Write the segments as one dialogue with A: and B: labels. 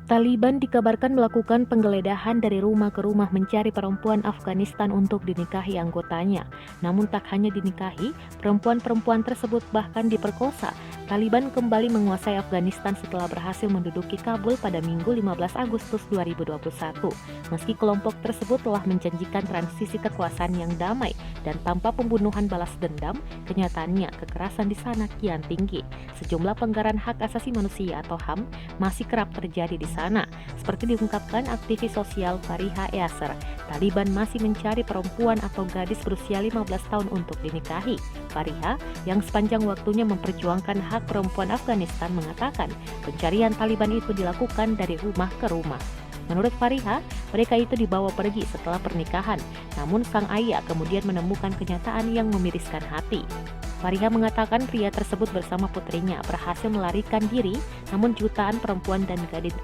A: Taliban dikabarkan melakukan penggeledahan dari rumah ke rumah mencari perempuan Afghanistan untuk dinikahi anggotanya. Namun tak hanya dinikahi, perempuan-perempuan tersebut bahkan diperkosa. Taliban kembali menguasai Afghanistan setelah berhasil menduduki Kabul pada Minggu 15 Agustus 2021. Meski kelompok tersebut telah menjanjikan transisi kekuasaan yang damai dan tanpa pembunuhan balas dendam, kenyataannya kekerasan di sana kian tinggi. Sejumlah pelanggaran hak asasi manusia atau HAM masih kerap terjadi di sana. Seperti diungkapkan aktivis sosial Fariha Yasser, Taliban masih mencari perempuan atau gadis berusia 15 tahun untuk dinikahi. Fariha, yang sepanjang waktunya memperjuangkan hak perempuan Afghanistan, mengatakan pencarian Taliban itu dilakukan dari rumah ke rumah. Menurut Fariha, mereka itu dibawa pergi setelah pernikahan, namun sang ayah kemudian menemukan kenyataan yang memiriskan hati. Fariha mengatakan pria tersebut bersama putrinya berhasil melarikan diri, namun jutaan perempuan dan gadis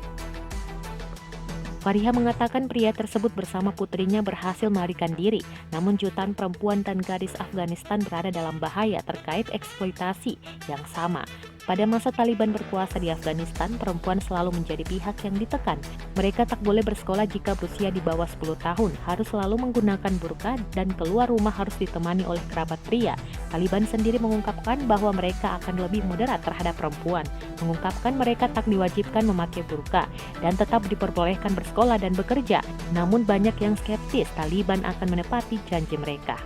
A: Fariha mengatakan pria tersebut bersama putrinya berhasil melarikan diri, namun jutaan perempuan dan gadis Afghanistan berada dalam bahaya terkait eksploitasi yang sama. Pada masa Taliban berkuasa di Afghanistan, perempuan selalu menjadi pihak yang ditekan. Mereka tak boleh bersekolah jika berusia di bawah 10 tahun, harus selalu menggunakan burqa dan keluar rumah harus ditemani oleh kerabat pria. Taliban sendiri mengungkapkan bahwa mereka akan lebih moderat terhadap perempuan, mengungkapkan mereka tak diwajibkan memakai burqa dan tetap diperbolehkan bersekolah dan bekerja. Namun banyak yang skeptis Taliban akan menepati janji mereka.